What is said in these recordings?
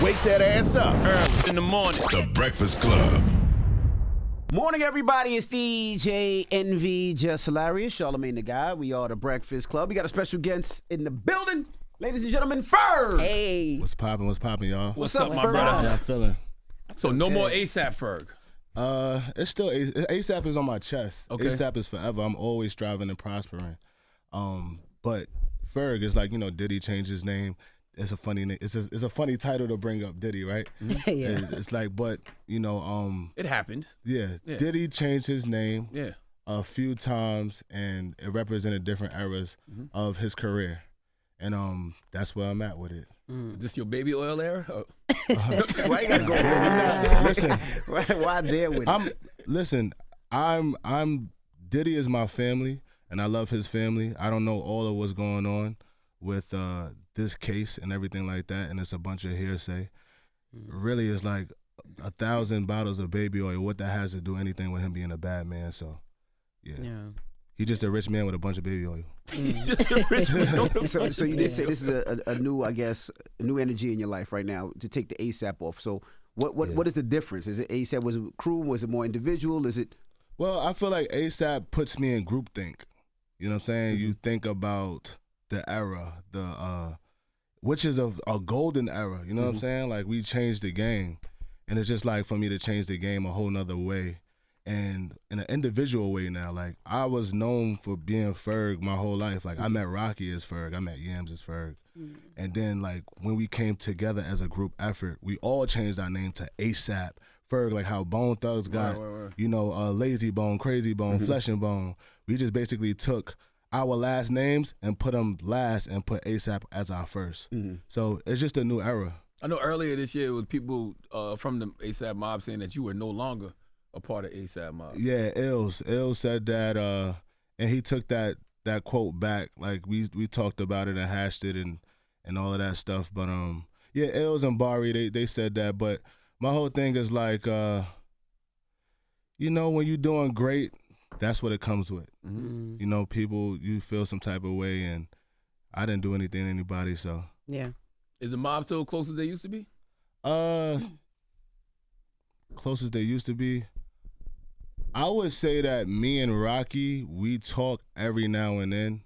Wake that ass up. Early in the morning. The Breakfast Club. Morning, everybody. It's DJ NV, Jess Hilarious, Charlamagne the Guy. We are the Breakfast Club. We got a special guest in the building. Ladies and gentlemen, Ferg. Hey. What's poppin', y'all? What's up, my Ferg? brother? How y'all feeling? So no more ASAP Ferg. It's still ASAP is on my chest. Okay. ASAP is forever. I'm always striving and prospering. But Ferg is like, Diddy changed his name. It's a funny name. It's a funny title to bring up Diddy, right? Yeah. It's like, but It happened. yeah, Diddy changed his name Yeah. a few times, and it represented different eras of his career, and that's where I'm at with it. Is this your baby oil era? Why you gotta go there? Listen, Why there with it? I'm Diddy is my family, and I love his family. I don't know all of what's going on with this case and everything like that, and it's a bunch of hearsay. Really, it's like 1,000 bottles of baby oil. What that has to do anything with him being a bad man? So, yeah. He's just a rich man with a bunch of baby oil. Just a rich man. So you did say this is a new, I guess, a new energy in your life right now to take the ASAP off. So what is the difference? Is it ASAP? Was it crew? Was it more individual? Is it? Well, I feel like ASAP puts me in groupthink. You know what I'm saying? You think about the era, which is a golden era. You know what I'm saying? Like, we changed the game. And it's just like for me to change the game a whole nother way. And in an individual way now. Like, I was known for being Ferg my whole life. Like, I met Roques as Ferg. I met Yams as Ferg. And then, like, when we came together as a group effort, we all changed our name to ASAP Ferg, like how Bone Thugs got, Lazy Bone, Crazy Bone, Flesh and Bone. We just basically took our last names and put them last and put ASAP as our first. So it's just a new era. I know earlier this year it was people from the ASAP mob saying that you were no longer a part of ASAP mob. Yeah, Ills said that, and he took that quote back. Like, we talked about it and hashed it and all of that stuff. But yeah, Ills and Bari, they said that. But my whole thing is like, when you're doing great, that's what it comes with. People, you feel some type of way, and I didn't do anything to anybody, so. Yeah. Is the mob still close as they used to be? Close as they used to be. I would say that me and Rocky, we talk every now and then,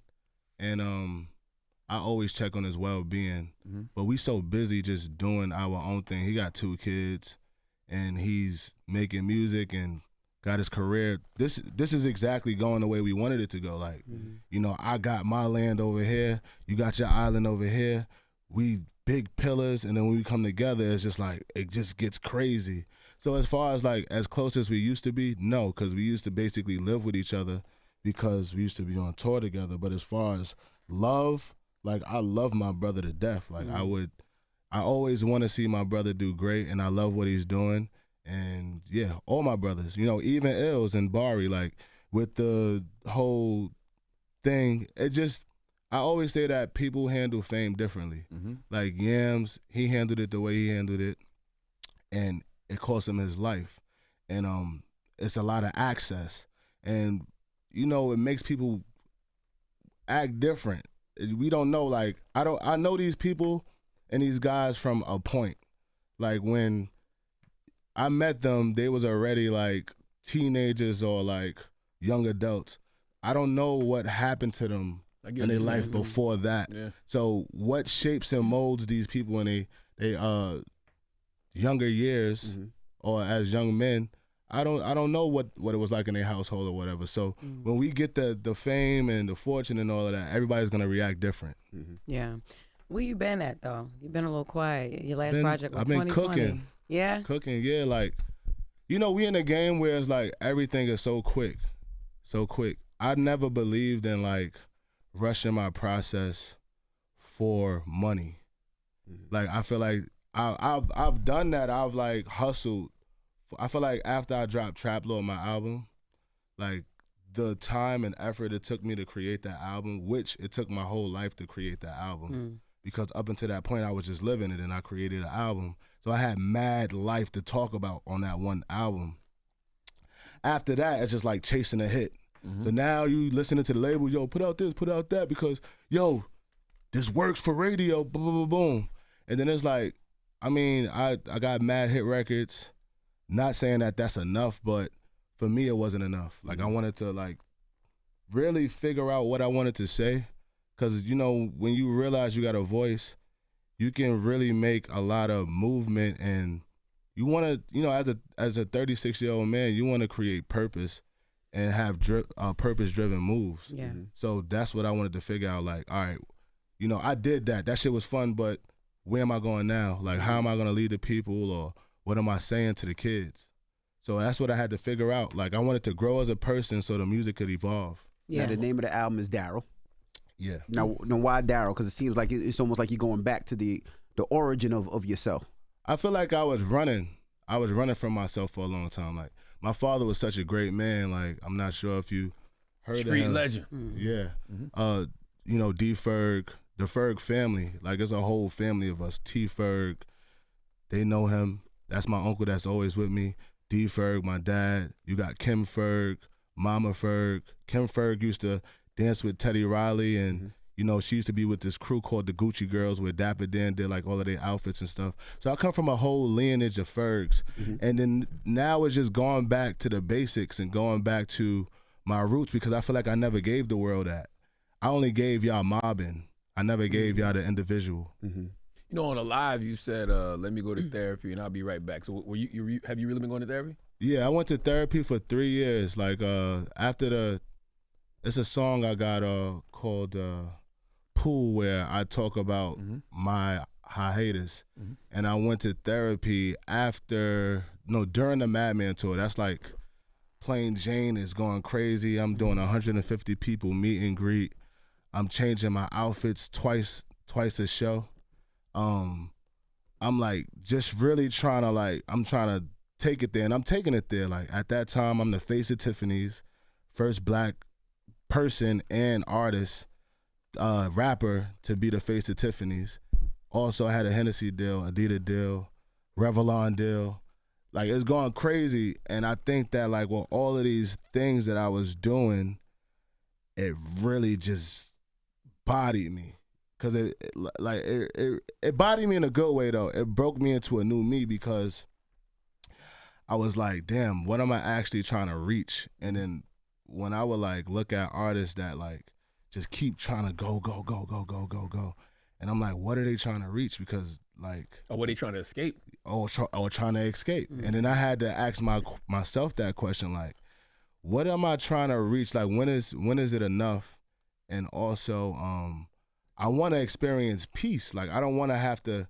and I always check on his well-being. But we so busy just doing our own thing. He got 2 kids, and he's making music and got his career. This is exactly going the way we wanted it to go. Like, I got my land over here, you got your island over here. We big pillars, and then when we come together, it's just like, it just gets crazy. So as far as like as close as we used to be, no, because we used to basically live with each other because we used to be on tour together. But as far as love, like, I love my brother to death. Like, I always want to see my brother do great, and I love what he's doing. And yeah, all my brothers, even Ills and Bari, like, with the whole thing, I always say that people handle fame differently. Like, Yams, he handled it the way he handled it, and it cost him his life. And it's a lot of access. And, it makes people act different. We don't know, like, I know these people and these guys from a point. Like, when I met them, they was already like teenagers or like young adults. I don't know what happened to them in their life before that. Yeah. So what shapes and molds these people in they younger years or as young men, I don't know what it was like in their household or whatever. So when we get the fame and the fortune and all of that, everybody's gonna react different. Yeah. Where you been at though? You've been a little quiet. Your last project was I've been 2020. cooking. Yeah? Cooking, yeah. Like, we in a game where it's like everything is so quick. So quick. I never believed in like rushing my process for money. Like, I feel like I've done that. I've like hustled. I feel like after I dropped Trap Lord, my album, like, the time and effort it took me to create that album, which it took my whole life to create that album. Because up until that point, I was just living it, and I created an album. So I had mad life to talk about on that one album. After that, it's just like chasing a hit. So now you listening to the label, yo, put out this, put out that, because, yo, this works for radio, boom, boom, boom, boom. And then it's like, I mean, I got mad hit records. Not saying that that's enough, but for me, it wasn't enough. Like, I wanted to, like, really figure out what I wanted to say. Because, you know, when you realize you got a voice, you can really make a lot of movement. And you want to, you know, as a 36-year-old man, you want to create purpose and have purpose-driven moves. Yeah. So that's what I wanted to figure out. Like, all right, you know, I did that. That shit was fun, but where am I going now? Like, how am I going to lead the people, or what am I saying to the kids? So that's what I had to figure out. Like, I wanted to grow as a person so the music could evolve. Yeah. Now, the name of the album is Daryl. Yeah. Now why Daryl? Because it seems like it's almost like you're going back to the origin of yourself. I feel like I was running from myself for a long time. Like, my father was such a great man. Like, I'm not sure if you heard of him. Street legend. Yeah. You know, D Ferg, the Ferg family. Like, it's a whole family of us. T Ferg, they know him. That's my uncle that's always with me. D Ferg, my dad. You got Kim Ferg, Mama Ferg. Kim Ferg used to dance with Teddy Riley, and you know, she used to be with this crew called the Gucci Girls, where Dapper Dan did like all of their outfits and stuff. So I come from a whole lineage of Fergs, and then now it's just going back to the basics and going back to my roots, because I feel like I never gave the world that. I only gave y'all mobbing. I never gave y'all the individual. You know, on a live, you said, "Let me go to therapy, and I'll be right back." So, have you really been going to therapy? Yeah, I went to therapy for 3 years. Like, it's a song I got called Pool, where I talk about my hiatus. And I went to therapy during the Madman tour. That's like Plain Jane is going crazy. I'm doing 150 people meet and greet. I'm changing my outfits twice a show. I'm like just really trying to take it there, and I'm taking it there. Like, at that time, I'm the face of Tiffany's, first black person and artist, rapper to be the face of Tiffany's. Also, I had a Hennessy deal, Adidas deal, Revlon deal. Like, it's going crazy, and I think that, like, with all of these things that I was doing, it really just bodied me. Cause it bodied me in a good way though. It broke me into a new me, because I was like, damn, what am I actually trying to reach? And then when I would like look at artists that like just keep trying to go, and I'm like, what are they trying to reach? Because like, or what are they trying to escape? Trying to escape. And then I had to ask myself that question, like, what am I trying to reach? Like, when is it enough? And also, I want to experience peace. Like, I don't want to have to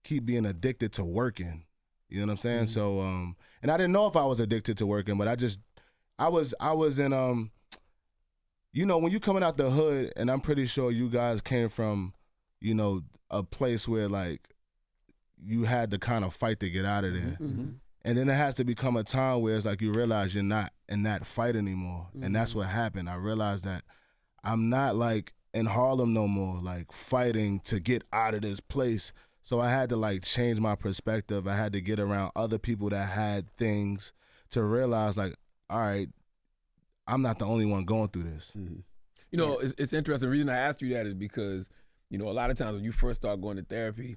keep being addicted to working. You know what I'm saying? So, and I didn't know if I was addicted to working, but I was in, you know, when you coming out the hood, and I'm pretty sure you guys came from, you know, a place where like you had to kind of fight to get out of there. And then it has to become a time where it's like you realize you're not in that fight anymore. And that's what happened. I realized that I'm not like in Harlem no more, like fighting to get out of this place. So I had to like change my perspective. I had to get around other people that had things to realize like, all right, I'm not the only one going through this. You know, it's interesting. The reason I asked you that is because, you know, a lot of times when you first start going to therapy,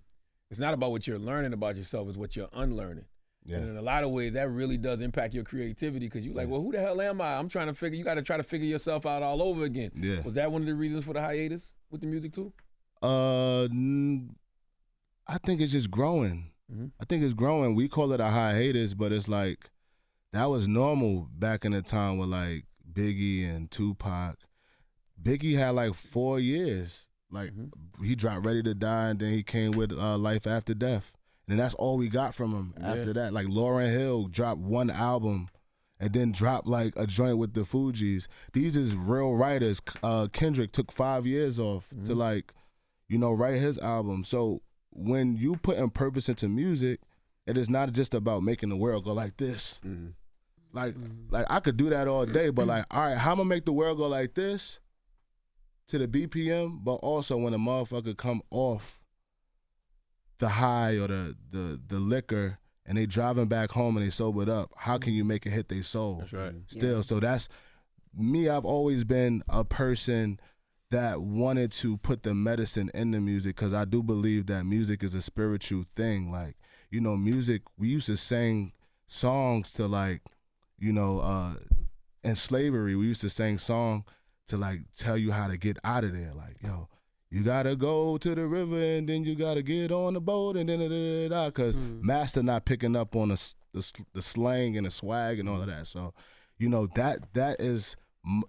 it's not about what you're learning about yourself, it's what you're unlearning. Yeah. And in a lot of ways, that really does impact your creativity, because you're like, well, who the hell am I? I'm trying to figure, you got to try to figure yourself out all over again. Yeah. Was that one of the reasons for the hiatus with the music too? I think it's just growing. I think it's growing. We call it a hiatus, but it's like, that was normal back in the time with like Biggie and Tupac. Biggie had like 4 years. Like, he dropped Ready to Die, and then he came with Life After Death. And that's all we got from him after that. Like, Lauryn Hill dropped one album and then dropped like a joint with the Fugees. These is real writers. Kendrick took 5 years off to like, you know, write his album. So when you putting purpose into music, it is not just about making the world go like this. Like I could do that all day, but like, all right, how I'm gonna make the world go like this to the BPM, but also when a motherfucker come off the high or the liquor and they driving back home and they sobered up, how can you make it hit their soul? That's right. Still, so that's me. I've always been a person that wanted to put the medicine in the music, because I do believe that music is a spiritual thing. Like, you know, music, we used to sing songs to, like, you know, in slavery, we used to sing song to, like, tell you how to get out of there. Like, yo, you gotta go to the river and then you gotta get on the boat and then because master not picking up on the slang and the swag and all of that. So, you know,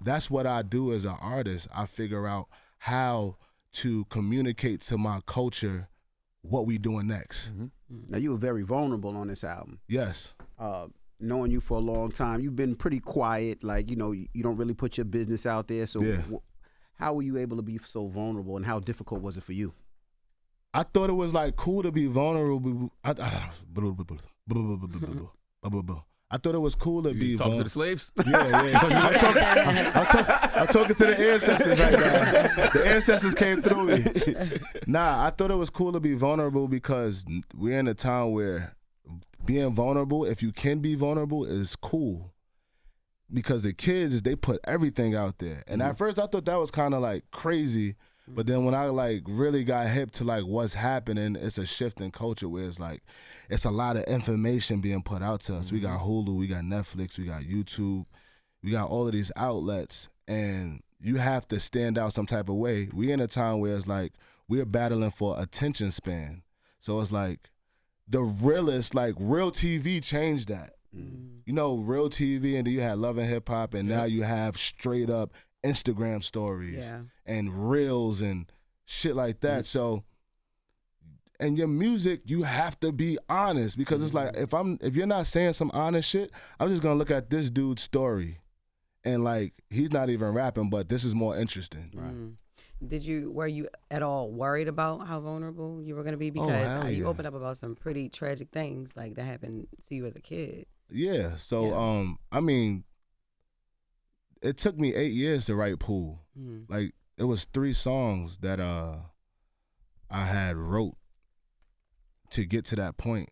that's what I do as an artist. I figure out how to communicate to my culture what we doing next. Now, you were very vulnerable on this album. Yes. Knowing you for a long time, you've been pretty quiet. Like, you know, you don't really put your business out there. So how were you able to be so vulnerable, and how difficult was it for you? I thought it was, like, cool to be vulnerable. I thought it was cool to be talking to the slaves. Yeah. I'm talking to the ancestors right now. The ancestors came through me. Nah, I thought it was cool to be vulnerable because we're in a time where being vulnerable, if you can be vulnerable, is cool. Because the kids, they put everything out there. And at first I thought that was kind of like crazy. But then when I like really got hip to like what's happening, it's a shift in culture where it's like, it's a lot of information being put out to us. We got Hulu, we got Netflix, we got YouTube, we got all of these outlets, and you have to stand out some type of way. We in a time where it's like, we're battling for attention span. So it's like, the realest, like real TV changed that. You know, real TV, and then you had Love and Hip Hop, and now you have straight up Instagram stories and reels and shit like that. So, and your music, you have to be honest, because it's like, if you're not saying some honest shit, I'm just gonna look at this dude's story and like, he's not even rapping, but this is more interesting. Were you at all worried about how vulnerable you were going to be? Because you opened up about some pretty tragic things like that happened to you as a kid. Yeah. So, I mean, it took me 8 years to write Pool. Like, it was 3 songs that I had wrote to get to that point.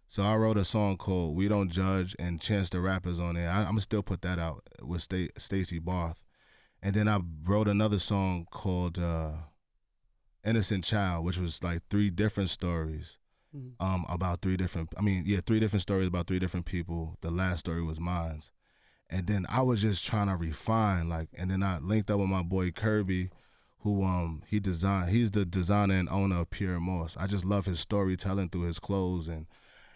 So I wrote a song called We Don't Judge, and Chance the Rapper's on there. I'm going to still put that out with Stacey Barth. And then I wrote another song called Innocent Child, which was like 3 different stories about 3 different, 3 different stories about 3 different people. The last story was mine. And then I was just trying to refine, like, and then I linked up with my boy Kirby, who he's the designer and owner of Pure Moss. I just love his storytelling through his clothes and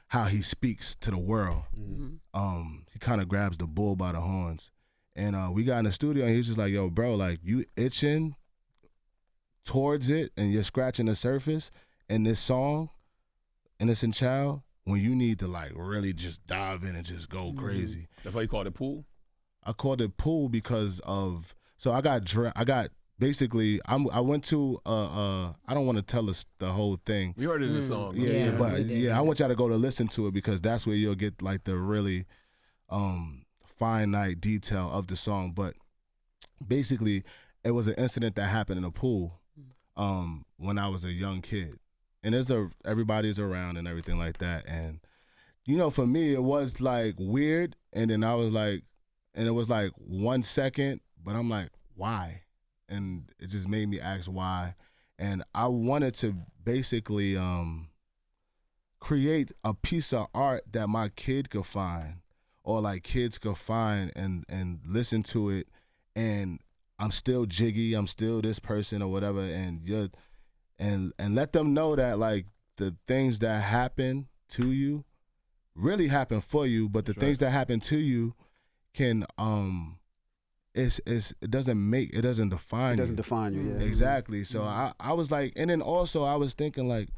how he speaks to the world. He kind of grabs the bull by the horns. And we got in the studio, and he's just like, yo, bro, like, you itching towards it and you're scratching the surface in this song, Innocent Child, when you need to, like, really just dive in and just go crazy. That's why you called it Pool? I called it Pool because of, so I basically, I went to, I don't want to tell us the whole thing. We heard it in the song. I want y'all to go to listen to it, because that's where you'll get, like, the really finite detail of the song. But basically, it was an incident that happened in a pool when I was a young kid. And everybody's around and everything like that. And, you know, for me, it was like weird. And then I was like, and it was like 1 second, but I'm like, why? And it just made me ask why. And I wanted to basically create a piece of art that my kid could find, or like kids could find and listen to it. And I'm still Jiggy, I'm still this person or whatever. And let them know that, like, the things that happen to you really happen for you, but the things that happen to you can it doesn't define you. It doesn't define you, yeah. Exactly. So I was like, and then also I was thinking, like,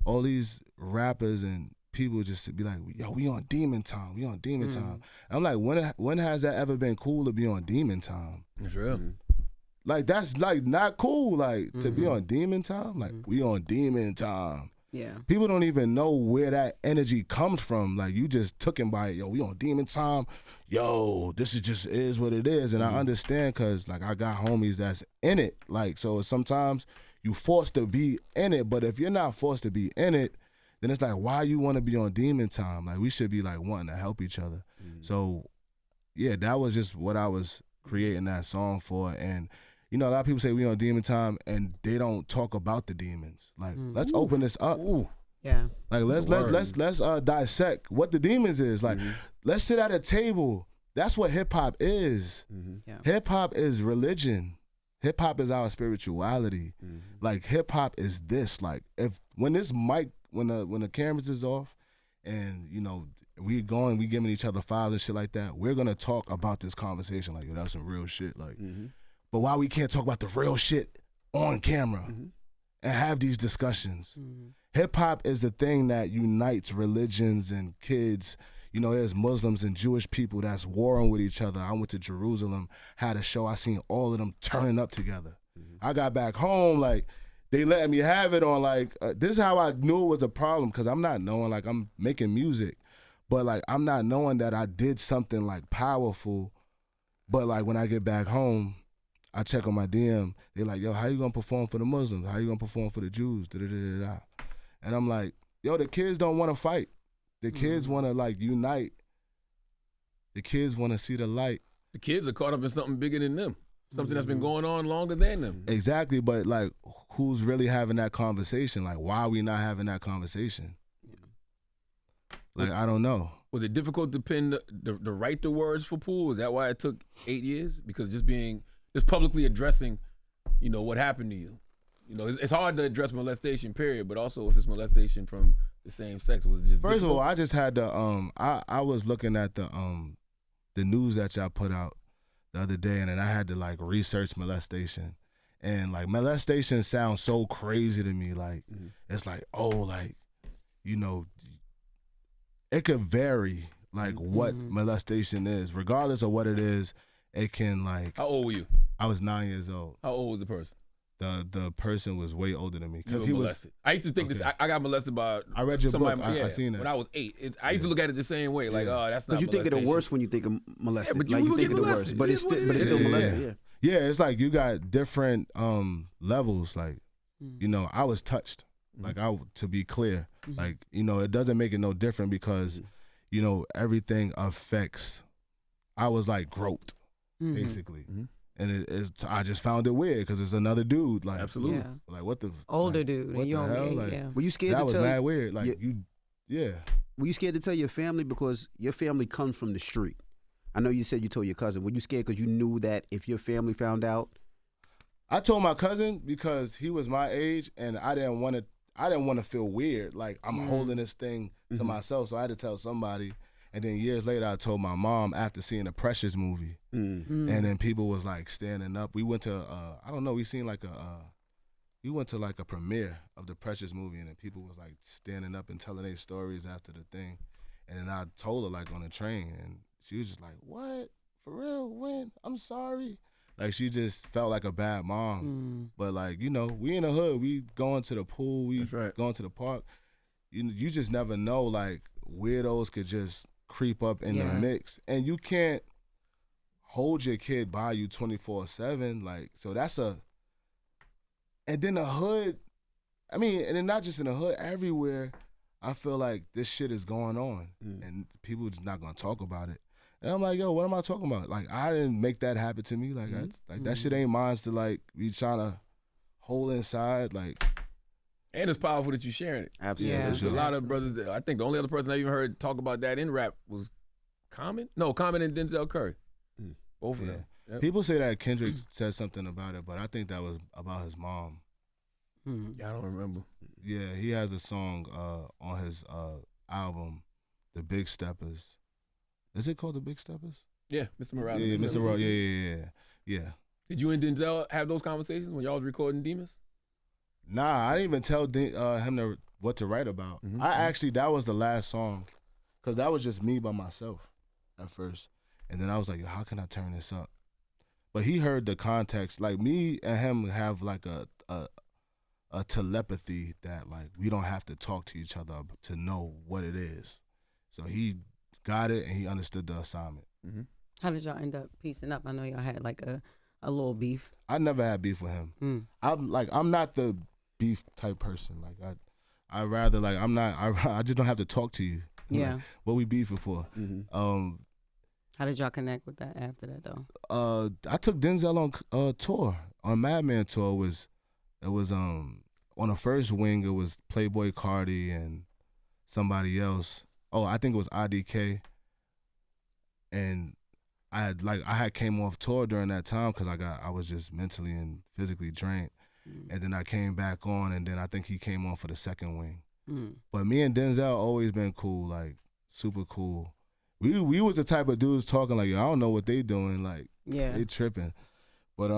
all these rappers and people just be like, yo, we on Demon Time. We on Demon Time. And I'm like, when has that ever been cool to be on Demon Time? That's real. Like, that's like not cool, like, to be on Demon Time. Like, we on Demon Time. Yeah. People don't even know where that energy comes from. Like, you just took him by it. Yo, we on Demon Time. Yo, this is what it is. And I understand, because, like, I got homies that's in it. Like, so sometimes you forced to be in it, but if you're not forced to be in it, then it's like, why you want to be on Demon Time? Like, we should be, like, wanting to help each other. So, yeah, that was just what I was creating that song for. And, you know, a lot of people say we on demon time and they don't talk about the demons. Like, let's open this up. Ooh. Yeah. Like, let's dissect what the demons is. Like, let's sit at a table. That's what hip hop is. Yeah. Hip hop is religion. Hip hop is our spirituality. Like, hip hop is this. Like, when this mic, when the cameras is off, and you know we giving each other files and shit like that, we're gonna talk about this conversation. Like, yo, that's some real shit. Like, but why we can't talk about the real shit on camera and have these discussions? Hip hop is the thing that unites religions and kids. You know, there's Muslims and Jewish people that's warring with each other. I went to Jerusalem, had a show. I seen all of them turning up together. I got back home, like, they let me have it on, like, this is how I knew it was a problem, because I'm not knowing, like, I'm making music, but, like, I'm not knowing that I did something, like, powerful. But, like, when I get back home, I check on my DM. They're like, yo, how you going to perform for the Muslims? How you going to perform for the Jews? Da-da-da-da-da. And I'm like, yo, the kids don't want to fight. The kids want to, like, unite. The kids want to see the light. The kids are caught up in something bigger than them. Something that's been going on longer than them. Exactly, but, like, who's really having that conversation? Like, why are we not having that conversation? Like, I don't know. Was it difficult to pin the write the words for Pool? Is that why it took 8 years? Because just publicly addressing, you know, what happened to you. You know, it's hard to address molestation, period, but also if it's molestation from the same sex, was it just First difficult? of all, I just had to I was looking at the news that y'all put out the other day, and then I had to, like, research molestation. And, like, molestation sounds so crazy to me. Like, it's like, oh, like, you know, it could vary, like, what molestation is. Regardless of what it is, it can, like. How old were you? I was 9 years old. How old was the person? The person was way older than me. You were he molested. I used to think this. I got molested by. I read your somebody, book. I seen that. When I was 8. I used to look at it the same way. Like, oh, that's not. Because you think of the worst when you think of molested. Yeah, but like, you you will think get of the molested. worst, but it's still molested. Yeah, it's like you got different levels. Like, you know, I was touched. Like, to be clear, like, you know, it doesn't make it no different because, you know, everything affects. I was, like, groped, basically. And I just found it weird because it's another dude. Like, absolutely. Yeah. Like, what the Older like, dude. What And you the hell? Like, yeah. Were you scared that to was tell? mad weird. Like, Were you scared to tell your family because your family comes from the street? I know you said you told your cousin. Were you scared because you knew that if your family found out? I told my cousin because he was my age, and I didn't want to feel weird. Like, I'm holding this thing to myself, so I had to tell somebody. And then years later, I told my mom after seeing the Precious movie, and then people was like standing up. We went to I don't know. We went to like a premiere of the Precious movie, and then people was like standing up and telling their stories after the thing. And then I told her, like, on the train, and she was just like, "What? For real? When? I'm sorry." Like, she just felt like a bad mom. But, like, you know, we in the hood. We going to the pool. We going to the park. You just never know. Like, weirdos could just creep up in the mix, and you can't hold your kid by you 24/7. Like, so that's and then the hood, I mean, and then not just in the hood, everywhere, I feel like this shit is going on, and people just not gonna talk about it. And I'm like, yo, what am I talking about? Like, I didn't make that happen to me. Like, that shit ain't mine to, like, be trying to hold inside. Like, and it's powerful that you're sharing it. Absolutely. Yeah. There's a lot of brothers. I think the only other person I even heard talk about that in rap was Common. No, Common and Denzel Curry. Both of them. Yep. People say that Kendrick said something about it, but I think that was about his mom. Yeah, I don't remember. Yeah, he has a song on his album, The Big Steppers. Is it called The Big Steppers? Yeah, Mr. Morales. Yeah, Mr. Morales. Yeah. Did you and Denzel have those conversations when y'all was recording Demons? Nah, I didn't even tell him what to write about. That was the last song, because that was just me by myself at first. And then I was like, how can I turn this up? But he heard the context. Like, me and him have like a telepathy that, like, we don't have to talk to each other to know what it is. So he got it and he understood the assignment. How did y'all end up piecing up? I know y'all had like a little beef. I never had beef with him. I'm not the beef type person. Like, I rather, like, I just don't have to talk to you. Yeah. Like, what we beefing for? How did y'all connect with that after that though? I took Denzel on tour on Madman tour it was on the first wing it was Playboy Cardi and somebody else. Oh, I think it was IDK. And I had came off tour during that time because I was just mentally and physically drained. And then I came back on, and then I think he came on for the second wing. But me and Denzel always been cool, like super cool. We was the type of dudes talking like, yo, I don't know what they doing, like they tripping. But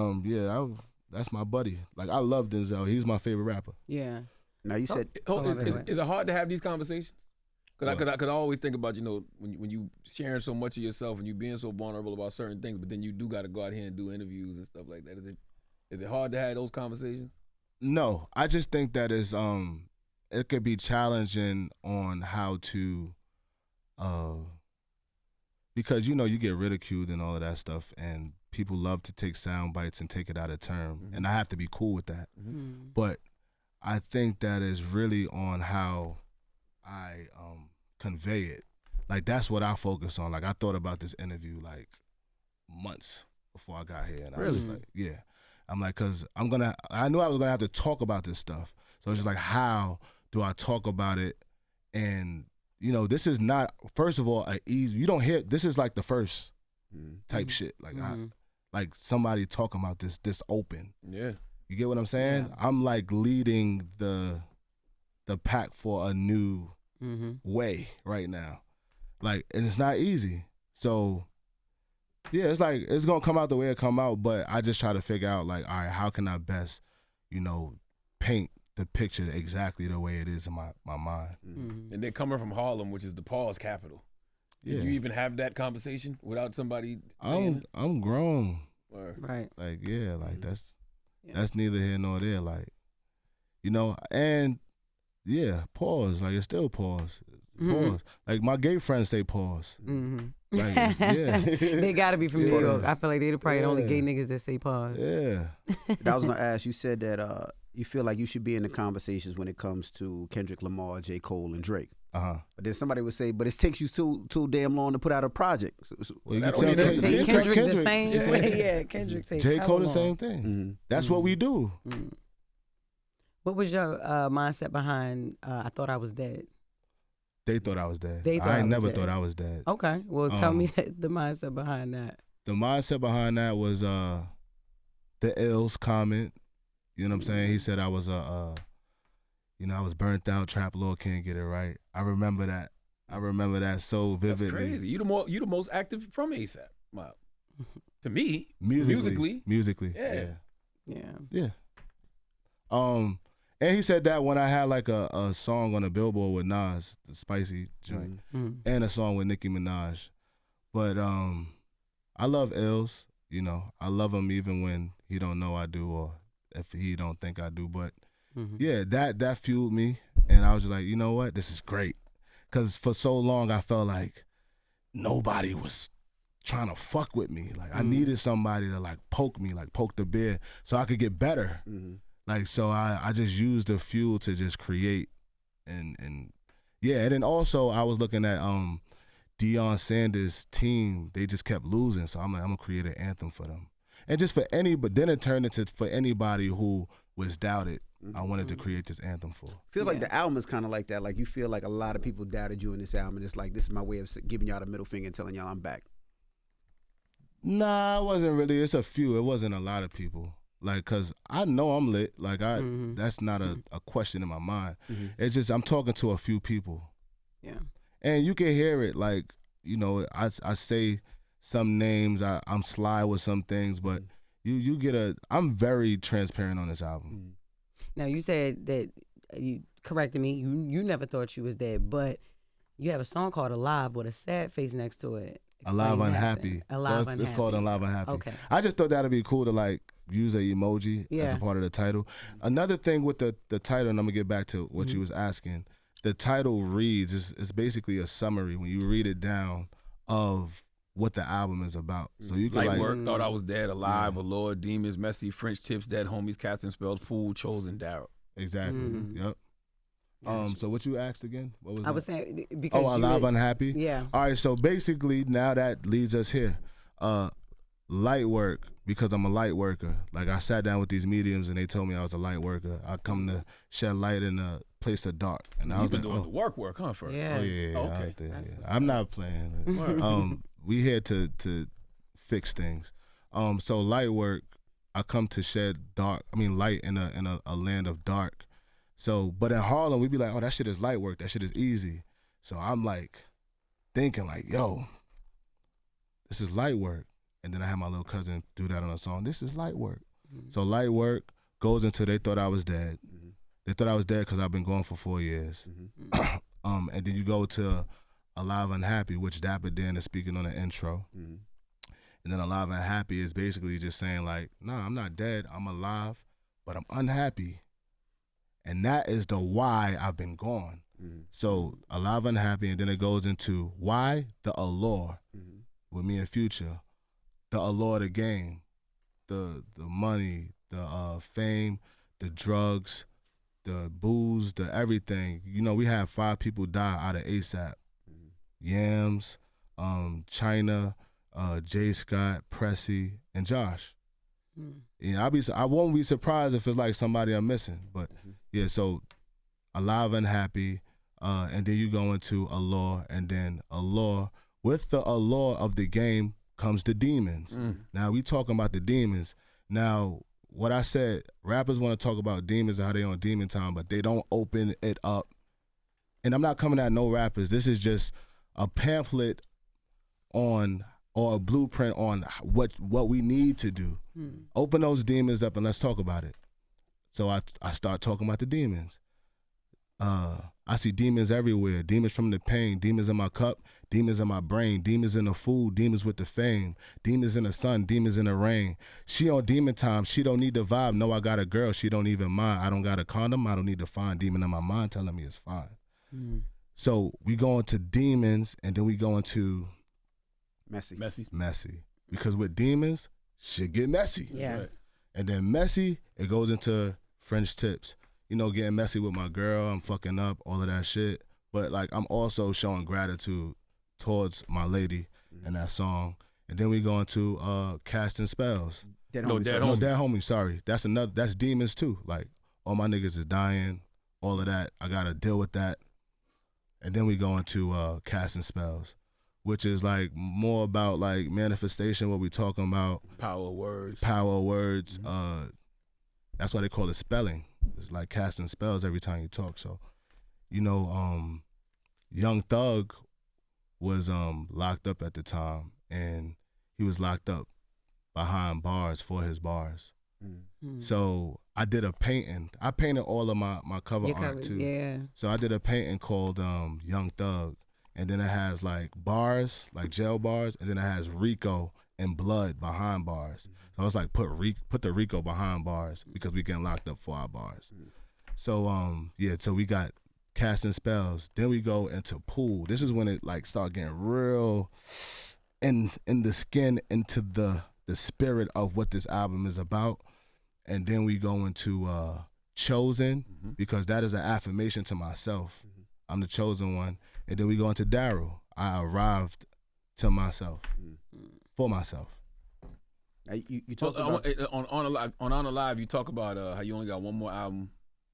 that's my buddy. Like I love Denzel. He's my favorite rapper. Yeah. Now you said, is it hard to have these conversations? Because I always think about, when you sharing so much of yourself and you being so vulnerable about certain things, but then you do got to go out here and do interviews and stuff like that. Is it hard to have those conversations? No, I just think that it could be challenging on how to, because you get ridiculed and all of that stuff, and people love to take sound bites and take it out of term, and I have to be cool with that. But I think that is really on how I convey it. Like that's what I focus on. Like I thought about this interview like months before I got here, and I was like, yeah. I'm like, cause I knew I was gonna have to talk about this stuff. So it's just like, how do I talk about it? And this is not, first of all, a easy. You don't hear, this is like the first type shit. Like like somebody talking about this open. Yeah. You get what I'm saying? Yeah. I'm like leading the pack for a new way right now. Like, and it's not easy. So yeah, it's like, it's gonna come out the way it come out, but I just try to figure out like, all right, how can I best, paint the picture exactly the way it is in my mind. And then coming from Harlem, which is the pause capital. Did you even have that conversation without somebody saying I'm grown. Right. Like, yeah, like that's neither here nor there. Like, and yeah, pause. Like it's still pause. Pause. Like my gay friends say pause. Like, yeah. They gotta be from New York. I feel like they're probably the only gay niggas that say pause. Yeah. I was gonna ask, you said that you feel like you should be in the conversations when it comes to Kendrick Lamar, J. Cole, and Drake. But then somebody would say, but it takes you too damn long to put out a project. Well, you can tell Kendrick the same way. Yeah, Kendrick takes J. Cole the same thing. That's what we do. What was your mindset behind I Thought I Was Dead? They thought I was dead. I never thought I was dead. Okay. Well, tell me the mindset behind that. The mindset behind that was the Ills comment. You know what I'm saying? He said I was I was burnt out, trap lord, can't get it right. I remember that. So vividly. That's crazy. You the most active from ASAP. Wow. To me, musically. Yeah. And he said that when I had like a song on a billboard with Nas, the spicy joint, and a song with Nicki Minaj. But I love Ills. I love him even when he don't know I do, or if he don't think I do. But yeah, that fueled me, and I was just like, you know what, this is great, because for so long I felt like nobody was trying to fuck with me. Like I needed somebody to like poke me, like poke the bear, so I could get better. Like, so I just used the fuel to just create, and yeah, and then also I was looking at Deion Sanders' team. They just kept losing, so I'm like, I'm gonna create an anthem for them, and just for but then it turned into for anybody who was doubted. I wanted to create this anthem for. Feels like the album is kind of like that. Like you feel like a lot of people doubted you in this album, and it's like, this is my way of giving y'all the middle finger and telling y'all I'm back. Nah, it wasn't really. It's a few. It wasn't a lot of people. Like, cause I know I'm lit. Like that's not a question in my mind. It's just I'm talking to a few people. Yeah. And you can hear it. Like, I say some names. I'm sly with some things, but you get I'm very transparent on this album. Now you said that you corrected me. You never thought you was dead, but you have a song called "Alive" with a sad face next to it. Alive Unhappy. It's called Alive Unhappy. Okay. I just thought that'd be cool to like use an emoji as a part of the title. Another thing with the title, and I'm gonna get back to what you was asking. The title reads, it's basically a summary when you read it down of what the album is about. So you can like work, thought I was dead, alive, allure, demons, messy, French tips, dead homies, cats and spells, pool, chosen, Daryl. Exactly. Yep. So what you asked again? What was I was saying because Alive Unhappy? Yeah. All right, so basically now that leads us here. light work, because I'm a light worker. Like, I sat down with these mediums and they told me I was a light worker. I come to shed light in a place of dark. And I was been like, doing the work, huh, Ferg? Yes. oh yeah, Okay. I'm not playing. We here to fix things. So light work, I come to shed light in a land of dark. So, but in Harlem, we be like, oh, that shit is light work. That shit is easy. So I'm like thinking like, yo, this is light work. And then I had my little cousin do that on a song. This is light work. Mm-hmm. So light work goes into they thought I was dead. Mm-hmm. They thought I was dead because I've been gone for 4 years. Mm-hmm. And then you go to Alive and Happy, which Dapper Dan is speaking on the intro. Mm-hmm. And then Alive and Happy is basically just saying like, nah, I'm not dead. I'm alive, but I'm unhappy. And that is the why I've been gone. Mm-hmm. So Alive and Happy, and then it goes into why, the allure with me and Future. The allure of the game, the money, the fame, the drugs, the booze, the everything. You know, we had 5 people die out of ASAP. Yams, China, Jay Scott, Pressy, and Josh. You know, I won't be surprised if it's like somebody I'm missing. But yeah, so Alive and Happy, and then you go into allure, and then allure. With the allure of the game comes the demons. Now we talking about the demons. Now, what I said, rappers want to talk about demons and how they on demon time, but they don't open it up. And I'm not coming at no rappers. This is just a pamphlet on, or a blueprint on what we need to do. Open those demons up and let's talk about it. So I start talking about the demons. I see demons everywhere. Demons from the pain, demons in my cup, demons in my brain, demons in the food, demons with the fame, demons in the sun, demons in the rain. She on demon time, she don't need the vibe. No, I got a girl, she don't even mind. I don't got a condom, I don't need to find demon in my mind telling me it's fine. So we go into demons, and then we go into messy. Because with demons, shit get messy. Yeah. Right. And then messy, it goes into French tips. You know, getting messy with my girl, I'm fucking up, all of that shit. But like, I'm also showing gratitude towards my lady in that song. And then we go into casting spells. Dead homie, sorry. That's demons too. Like, all my niggas is dying, all of that. I gotta deal with that. And then we go into casting spells, which is like more about like manifestation, what we talking about. Power words. That's why they call it spelling. It's like casting spells every time you talk. So, you know, Young Thug was locked up at the time, and he was locked up behind bars for his bars. So I did a painting. I painted all of my cover art too. Yeah. So I did a painting called Young Thug, and then it has like bars, like jail bars, and then it has Rico and blood behind bars. So I was like, put the Rico behind bars because we getting locked up for our bars. So so we got casting spells. Then we go into pool. This is when it like start getting real in the skin, into the spirit of what this album is about. And then we go into chosen, because that is an affirmation to myself. I'm the chosen one. And then we go into Daryl. I arrived to myself, for myself. You talk about on Alive. You talk about how you only got one more album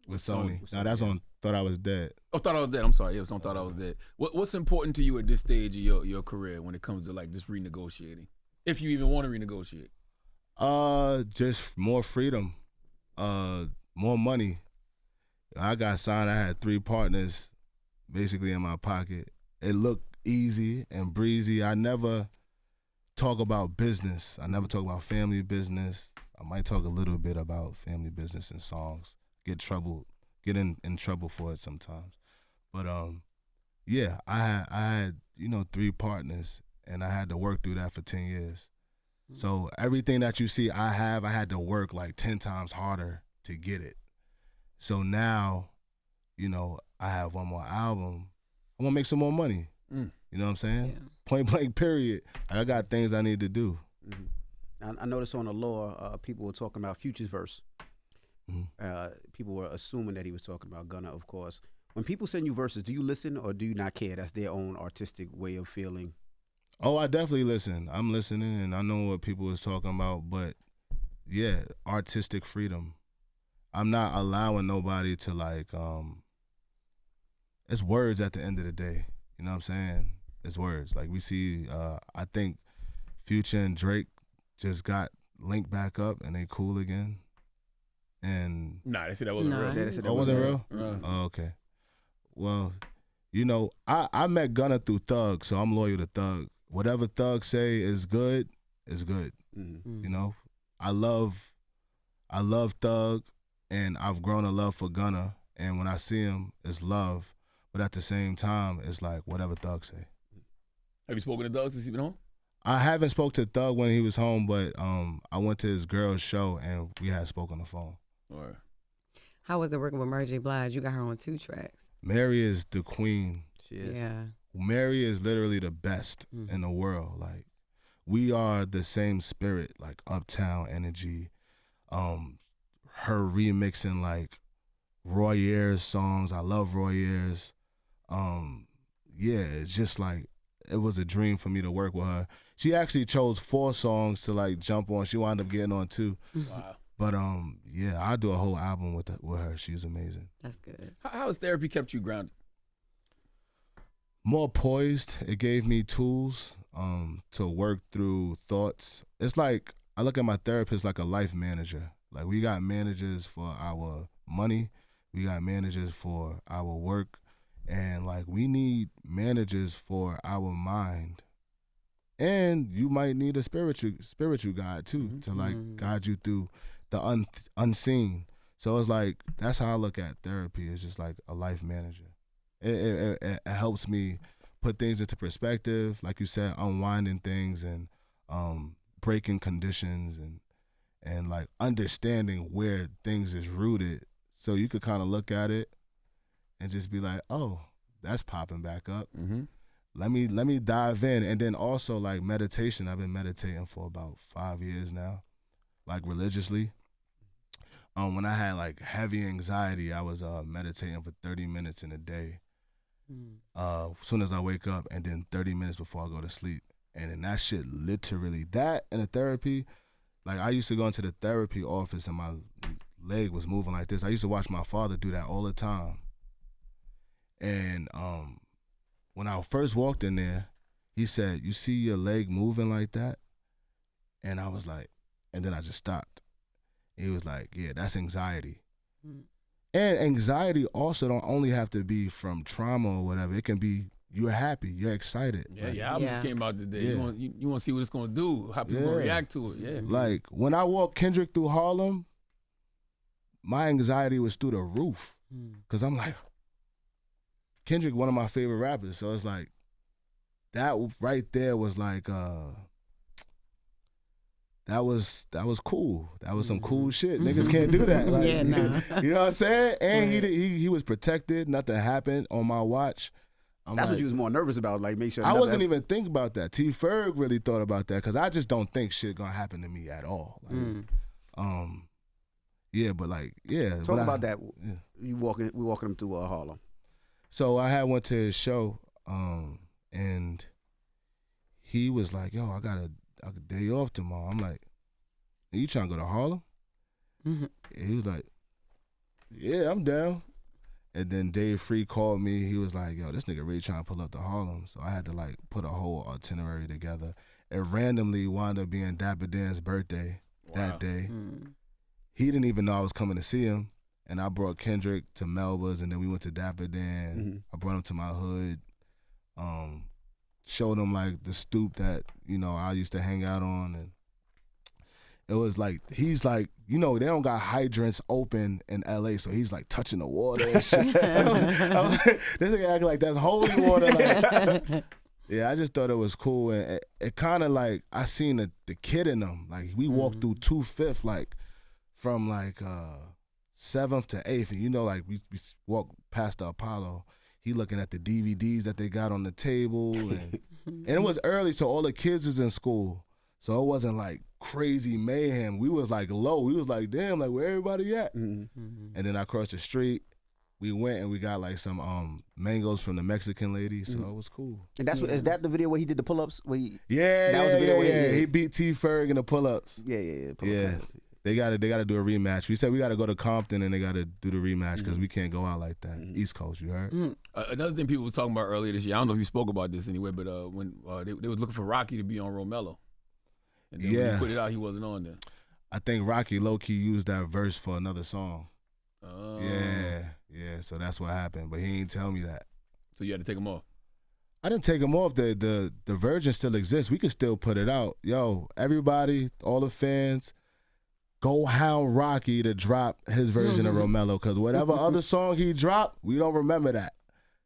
with Sony. Now that's on Thought I Was Dead. Oh, Thought I Was Dead. I'm sorry. It was on Thought I Was Dead. What's important to you at this stage of your career when it comes to like just renegotiating, if you even want to renegotiate? Just more freedom, more money. I got signed. I had 3 partners basically in my pocket. It looked easy and breezy. I never talk about business. I never talk about family business. I might talk a little bit about family business in songs. Get in trouble for it sometimes. But yeah, I had 3 partners, and I had to work through that for 10 years. So everything that you see I had to work like 10 times harder to get it. So now, I have one more album. I want to make some more money. You know what I'm saying? Yeah. Point blank, period. I got things I need to do. I noticed on the Lore, people were talking about Future's verse. People were assuming that he was talking about Gunna, of course. When people send you verses, do you listen or do you not care? That's their own artistic way of feeling. Oh, I definitely listen. I'm listening, and I know what people is talking about. But yeah, artistic freedom. I'm not allowing nobody to like. It's words at the end of the day. You know what I'm saying? It's words. Like we see. I think Future and Drake just got linked back up, and they cool again. And nah, they said that wasn't real. They said that oh, wasn't real? Uh-huh. Oh, okay. Well, you know, I met Gunna through Thug, so I'm loyal to Thug. Whatever Thug say is good, is good. Mm-hmm. You know, I love Thug, and I've grown a love for Gunna. And when I see him, it's love. But at the same time, it's like whatever Thug say. Have you spoken to Thug since he's been home? I haven't spoke to Thug when he was home, but I went to his girl's show and we had spoke on the phone. Or How was it working with Mary J. Blige? You got her on 2 tracks. Mary is the queen. She is. Yeah. Mary is literally the best in the world. Like, we are the same spirit, like Uptown energy. Her remixing like Roy Ayers songs. I love Roy Ayers. Yeah, it's just like, it was a dream for me to work with her. She actually chose 4 songs to like jump on. She wound up getting on 2. wow. But yeah, I'll do a whole album with her. She's amazing. That's good. How has therapy kept you grounded? More poised. It gave me tools to work through thoughts. It's like, I look at my therapist like a life manager. Like, we got managers for our money. We got managers for our work. And like, we need managers for our mind. And you might need a spiritual guide too, to like guide you through the unseen. So it's like, that's how I look at therapy. It's just like a life manager. It helps me put things into perspective, like you said, unwinding things and breaking conditions and like understanding where things is rooted. So you could kind of look at it and just be like, oh, that's popping back up. Mm-hmm. Let me dive in. And then also like meditation. I've been meditating for about 5 years now, like religiously. When I had like heavy anxiety, I was meditating for 30 minutes in a day. As soon as I wake up, and then 30 minutes before I go to sleep. And then that shit literally, that and the therapy, like I used to go into the therapy office and my leg was moving like this. I used to watch my father do that all the time. And when I first walked in there, he said, "You see your leg moving like that?" And I was like, and then I just stopped. He was like, "Yeah, that's anxiety." And anxiety also don't only have to be from trauma or whatever. It can be you're happy, you're excited. Yeah, like, your album just came out today. Yeah. You want to see what it's going to do, how people going to react to it. Yeah. Like, when I walked Kendrick through Harlem, my anxiety was through the roof. Because I'm like, Kendrick, one of my favorite rappers. So it's like, that right there was like, that was cool. That was some cool shit. Niggas can't do that. Like, Yeah, nah. You know what I'm saying? And he was protected. Nothing happened on my watch. That's what you was more nervous about, like make sure. I wasn't even thinking about that. T. Ferg really thought about that because I just don't think shit gonna happen to me at all. Like, yeah, but like, yeah. Talk about that. Yeah. We walking them through Harlem. So I went to his show, and he was like, "Yo, I got a day off tomorrow." I'm like, "Are you trying to go to Harlem?" He was like, "Yeah, I'm down." And then Dave Free called me. He was like, "Yo, this nigga really trying to pull up to Harlem." So I had to like put a whole itinerary together. It randomly wound up being Dapper Dan's birthday that day. He didn't even know I was coming to see him. And I brought Kendrick to Melba's, and then we went to Dapper Dan. I brought him to my hood. Showed him like the stoop that, you know, I used to hang out on. And it was like, he's like, you know, they don't got hydrants open in LA, so he's like touching the water and shit. I was like, this nigga acting like that's holy water. Like, yeah, I just thought it was cool. And it kind of like, I seen the kid in them. Like, we walked through 2/5, like from like 7th to 8th. And you know, like we walked past the Apollo. He looking at the DVDs that they got on the table. And it was early, so all the kids was in school. So it wasn't like crazy mayhem. We was like low. We was like, damn, like where everybody at? And then I crossed the street. we went and we got like some mangoes from the Mexican lady, so it was cool. And that's what is that the video where he did the pull-ups? Where he, Yeah, that was the video where yeah. he He beat T Ferg in the pull-ups. Yeah. Yeah. They gotta do a rematch. We said we gotta go to Compton and they gotta do the rematch because we can't go out like that. East Coast, you heard? Another thing people were talking about earlier this year, I don't know if you spoke about this anyway, but when they was looking for Rocky to be on Romello. And then when he put it out, he wasn't on there. I think Rocky low-key used that verse for another song. Oh. Yeah, so that's what happened. But he ain't tell me that. So you had to take him off. I didn't take him off. The version still exists. We could still put it out. Yo, everybody, all the fans, go hound Rocky to drop his version of Romello, because whatever other song he dropped, we don't remember that.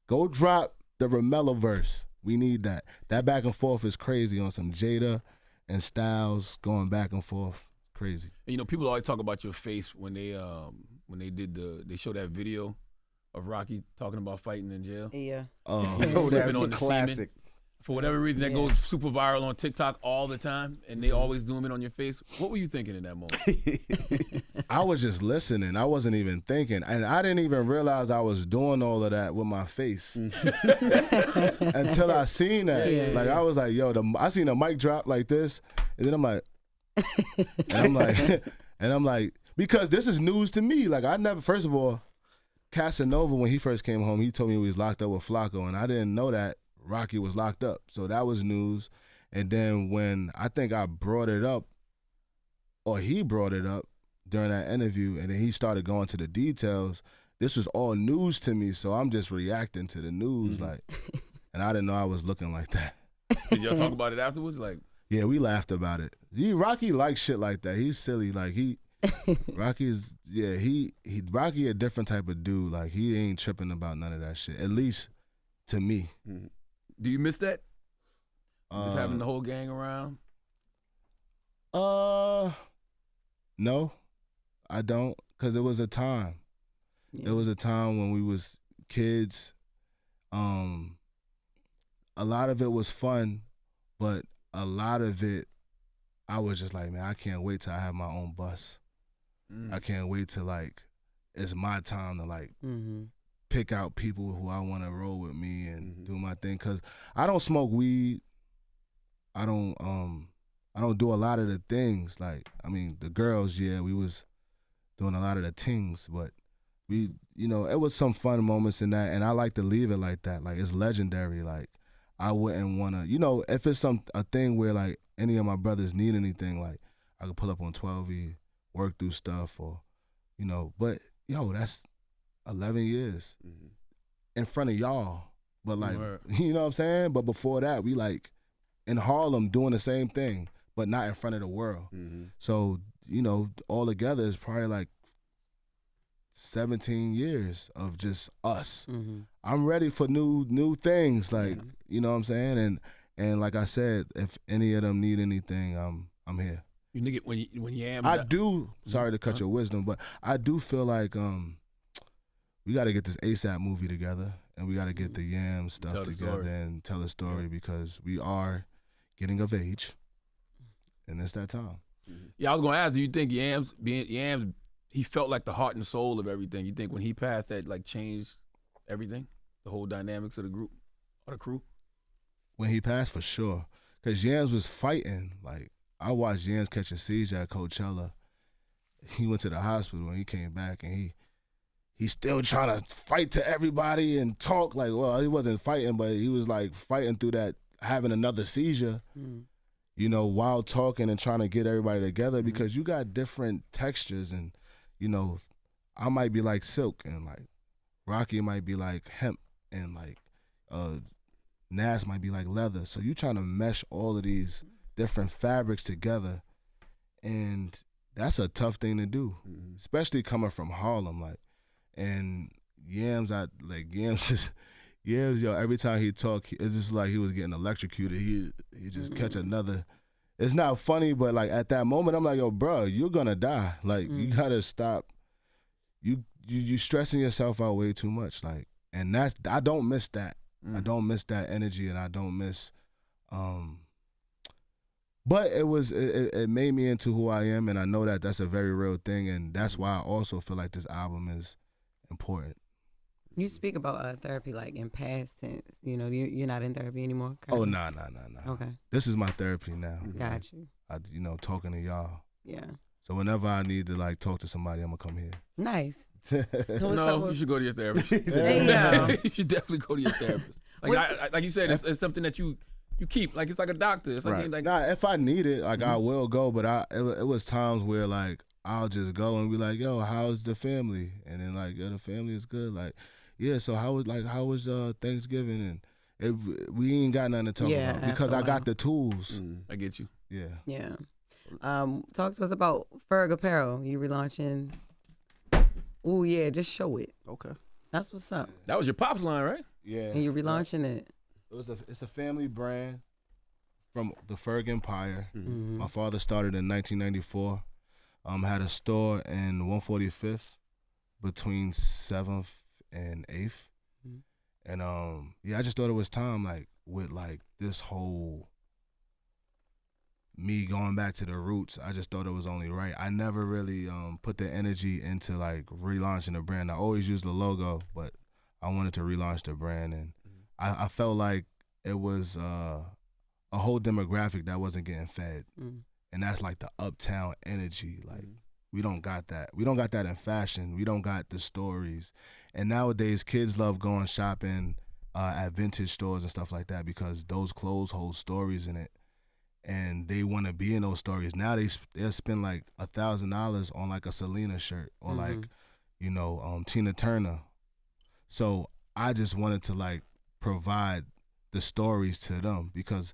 Go drop the Romello verse. We need that. That back and forth is crazy on some Jada and Styles going back and forth. Crazy. And, you know, people always talk about your face when they show that video of Rocky talking about fighting in jail. Yeah. Oh, that was a classic. For whatever reason, that goes super viral on TikTok all the time, and they always zoom in on your face. What were you thinking in that moment? I was just listening. I wasn't even thinking. And I didn't even realize I was doing all of that with my face until I seen that. I was like, yo, I seen a mic drop like this, and then I'm like, and I'm like, because this is news to me. Like, I never, first of all, Casanova, when he first came home, he told me he was locked up with Flacco, and I didn't know that Rocky was locked up. So that was news. And then when I think I brought it up, or he brought it up during that interview, and then he started going to the details, this was all news to me. So I'm just reacting to the news, like, and I didn't know I was looking like that. Did y'all talk about it afterwards? Like, yeah, we laughed about it. Rocky likes shit like that. He's silly. Like Rocky's Rocky a different type of dude. Like, he ain't tripping about none of that shit. At least to me. Do you miss that? Just having the whole gang around? No, I don't. Cause it was a time. Yeah. It was a time when we was kids. A lot of it was fun, but a lot of it, I was just like, man, I can't wait till I have my own bus. I can't wait till, like, it's my time to, like, pick out people who I want to roll with me and do my thing. Cause I don't smoke weed. I don't do a lot of the things. Like, I mean, the girls, yeah, we was doing a lot of the things, but we, you know, it was some fun moments in that, and I like to leave it like that. Like, it's legendary. Like, I wouldn't want to, you know, if it's a thing where, like, any of my brothers need anything, like, I could pull up on 12E, work through stuff, or, you know, but, yo, that's 11 years in front of y'all. But, like, you know what I'm saying? But before that, we, like, in Harlem doing the same thing, but not in front of the world. So, you know, all together is probably, like, 17 years of just us. I'm ready for new things, like, you know what I'm saying? And like I said, if any of them need anything, I'm here. You nigga, when Yams, I do. Sorry to cut your wisdom, but I do feel like we got to get this ASAP movie together, and we got to get the Yams stuff together and tell a story because we are getting of age, and it's that time. Yeah, I was gonna ask, do you think Yams, he felt like the heart and soul of everything? You think when he passed, that, like, changed everything, the whole dynamics of the group or the crew? When he passed, for sure, because Yams was fighting. Like, I watched Yams catch a seizure at Coachella. He went to the hospital and he came back, and he's still trying to fight to everybody and talk. Like, well, he wasn't fighting, but he was, like, fighting through that, having another seizure, you know, while talking and trying to get everybody together, because you got different textures, and, you know, I might be like silk, and, like, Rocky might be like hemp, and, like, Nas might be like leather. So you trying to mesh all of these different fabrics together, and that's a tough thing to do, especially coming from Harlem. Like, and Yams, yo, every time he talk, it's just like he was getting electrocuted. He just catch another. It's not funny, but, like, at that moment, I'm like, yo, bro, you're gonna die. Like, you gotta stop. You stressing yourself out way too much. Like, and I don't miss that. I don't miss that energy, and I don't miss. But it made me into who I am, and I know that that's a very real thing, and that's why I also feel like this album is important. You speak about therapy like in past tense. You know, you're not in therapy anymore. Oh, currently? nah. Okay. This is my therapy now. Got you. Talking to y'all. Yeah. So whenever I need to like talk to somebody, I'm gonna come here. Nice. No, you should go to your therapist. Hey, You should definitely go to your therapist. Like you said, it's something that you keep. Like it's like a doctor. It's like Nah, if I need it, like I will go. But it was times where like I'll just go and be like, yo, how's the family? And then like, the family is good. Like, yeah. So how was Thanksgiving? And we ain't got nothing to talk about because I got the tools. I get you. Yeah. Yeah. Talk to us about Ferg apparel. You relaunching? Oh yeah, just show it. Okay. That's what's up. That was your pops line, right? Yeah. And you're relaunching it. It's a family brand from the Ferg Empire. Mm-hmm. My father started in 1994. Had a store in 145th between 7th and 8th. Mm-hmm. And I just thought it was time, like with like this whole me going back to the roots. I just thought it was only right. I never really put the energy into like relaunching the brand. I always used the logo, but I wanted to relaunch the brand, and I felt like it was a whole demographic that wasn't getting fed, and that's like the uptown energy. Like we don't got that. We don't got that in fashion. We don't got the stories, and nowadays kids love going shopping at vintage stores and stuff like that because those clothes hold stories in it. And they want to be in those stories. Now they'll spend like $1,000 on like a Selena shirt or like, Tina Turner. So I just wanted to like provide the stories to them because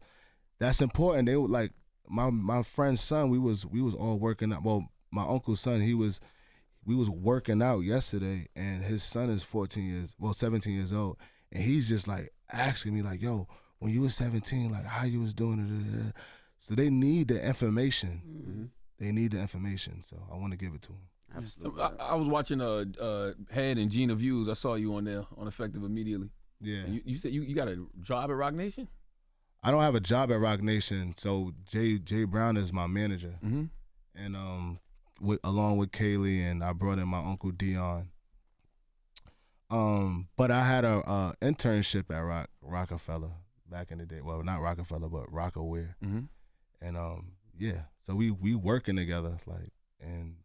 that's important. They would like my friend's son. We was all working out. Well, my uncle's son. We was working out yesterday, and his son is 17 years old, and he's just like asking me like, "Yo, when you was 17, like how you was doing it?" So they need the information. Mm-hmm. They need the information. So I want to give it to them. Absolutely. I was watching Head and Gina Views. I saw you on there on Effective immediately. Yeah. And you said you got a job at Roc Nation? I don't have a job at Roc Nation. So Jay Brown is my manager, and along with Kaylee, and I brought in my uncle Dion. But I had a internship at Rockefeller back in the day. Well, not Rockefeller, but Rockaware. Mm-hmm. And so we working together, like, and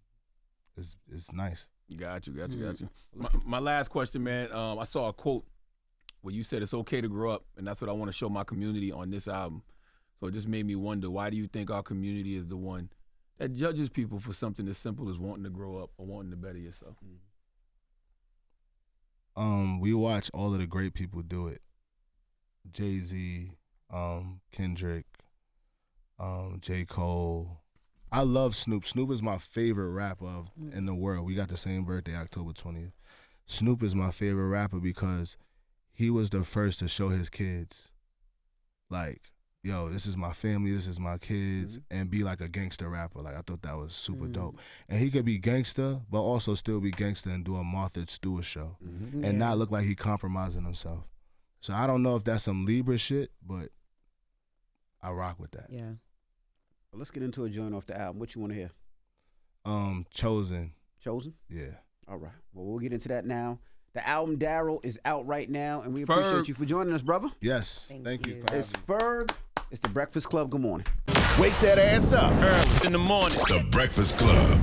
it's nice. Got you. My last question, man. I saw a quote where you said it's okay to grow up, and that's what I want to show my community on this album. So it just made me wonder, why do you think our community is the one that judges people for something as simple as wanting to grow up or wanting to better yourself? We watch all of the great people do it. Jay-Z, Kendrick, J. Cole. I love Snoop. Snoop is my favorite rapper in the world. We got the same birthday, October 20th. Snoop is my favorite rapper because he was the first to show his kids, like, yo, this is my family, this is my kids, and be like a gangster rapper. Like, I thought that was super dope. And he could be gangster, but also still be gangster and do a Martha Stewart show and not look like he compromising himself. So I don't know if that's some Libra shit, but I rock with that. Yeah. Well, let's get into a joint off the album. What you want to hear? Chosen. Chosen? Yeah. All right. Well, we'll get into that now. The album Daryl is out right now, and we appreciate you for joining us, brother. Yes. Thank you for having It's Ferg. It's The Breakfast Club. Good morning. Wake that ass up. Early in the morning. The Breakfast Club.